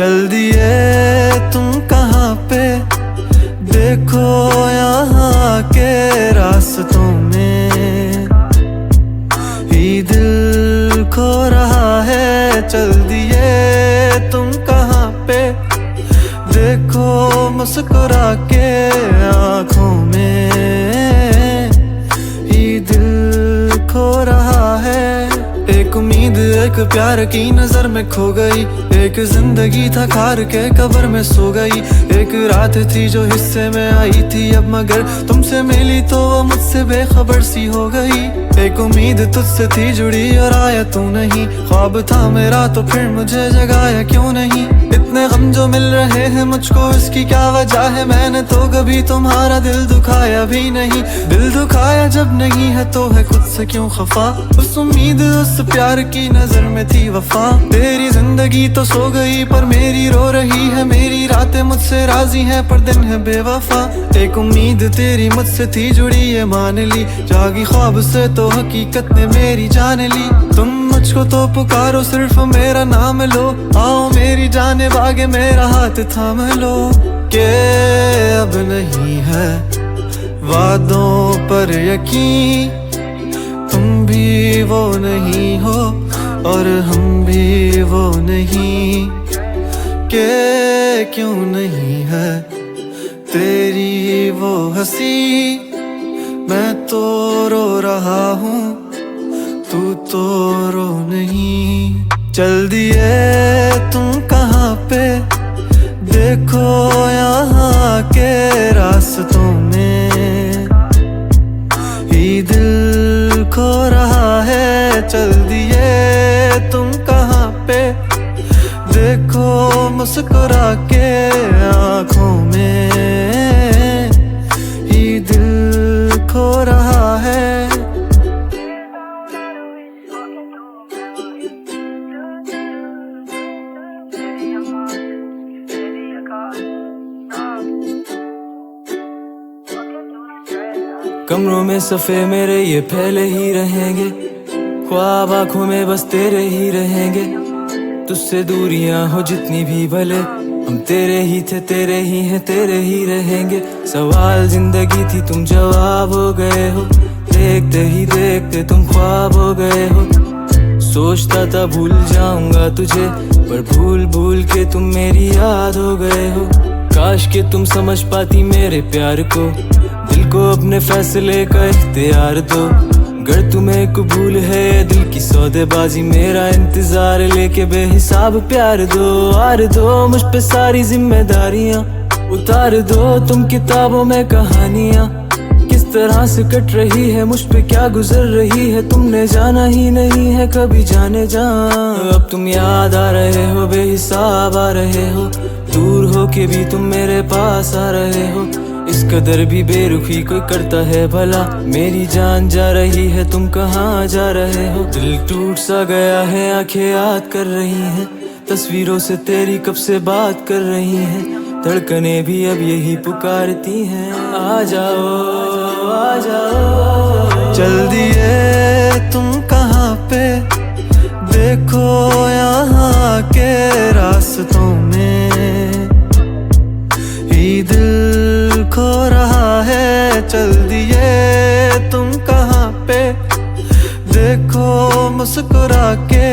चल दिए तुम कहाँ पे, देखो यहाँ के रास्तों में ही दिल खो रहा है। चल दिए तुम कहाँ पे, देखो मुस्कुरा के आँखों में ही दिल खो रहा है। एक उम्मीद एक प्यार की नजर में खो गई, एक जिंदगी था खार के कब्र में सो गई। एक रात थी जो हिस्से में आई थी अब, मगर तुमसे मिली तो वो मुझसे बेखबर सी हो गई। एक उम्मीद तुझसे थी जुड़ी और आया तू नहीं, ख्वाब था मेरा तो फिर मुझे जगाया क्यों नहीं। इतने गम जो मिल रहे हैं मुझको, इसकी क्या वजह है? मैंने तो कभी तुम्हारा दिल दुखाया भी नहीं। दिल दुखाया जब नहीं है तो है खुद से क्यों खफा। उस उम्मीद उस प्यार की नजर में थी वफा। तेरी जिंदगी तो सो गई पर मेरी रो रही है, मेरी रातें मुझसे राजी हैं पर दिन है बेवफा। एक उम्मीद तेरी मुझसे थी जुड़ी ये मान ली, जागी ख्वाब से तो हकीकत ने मेरी जान ली। तुम मुझको तो पुकारो सिर्फ मेरा नाम लो, आओ मेरी जाने बागे मेरा हाथ थाम लो। के अब नहीं है वादों पर यकीन, तुम भी वो नहीं हो और हम भी वो नहीं। के क्यों नहीं है तेरी वो हंसी, मैं तो रो रहा हूँ तू तो रो नहीं। चल दिए तुम कहाँ पे, देखो यहाँ के रास्तों में ही दिल खो रहा है। चल दिए तुम कहाँ पे, देखो मुस्कुरा के आँखों में ही दिल खो रहा है। कमरों में सफ़े मेरे ये फैले ही रहेंगे, ख्वाब आँखों में बस तेरे ही रहेंगे। तुझसे दूरियां हो जितनी भी भले, हम तेरे ही थे तेरे ही हैं तेरे ही रहेंगे। सवाल जिंदगी थी तुम जवाब हो गए हो, देखते ही देखते तुम ख्वाब हो गए हो। सोचता था भूल जाऊंगा तुझे पर भूल भूल के तुम मेरी याद हो गए हो। काश के तुम समझ पाती मेरे प्यार को, दिल को अपने फैसले का इख्तियार दो। गर तुम्हें कबूल है दिल की सौदेबाजी, मेरा इंतजार लेके बेहिसाब प्यार दो। आर दो मुझ पे सारी जिम्मेदारियां, उतार दो तुम किताबों में कहानियां। किस तरह से कट रही है मुझ पे क्या गुजर रही है, तुमने जाना ही नहीं है कभी जाने जा। अब तुम याद आ रहे हो बेहिसाब आ रहे हो, दूर हो के भी तुम मेरे पास आ रहे हो। इस कदर भी बेरुखी कोई करता है भला, मेरी जान जा रही है तुम कहाँ जा रहे हो। दिल टूट सा गया है आंखें याद कर रही हैं, तस्वीरों से तेरी कब से बात कर रही हैं। धड़कनें भी अब यही पुकारती हैं, आ जाओ आ जाओ। चल दिए तुम कहाँ पे, देखो यहाँ के रास्तों में ही दिल खो रहा है। चल दिए तुम कहाँ पे, देखो मुस्कुरा के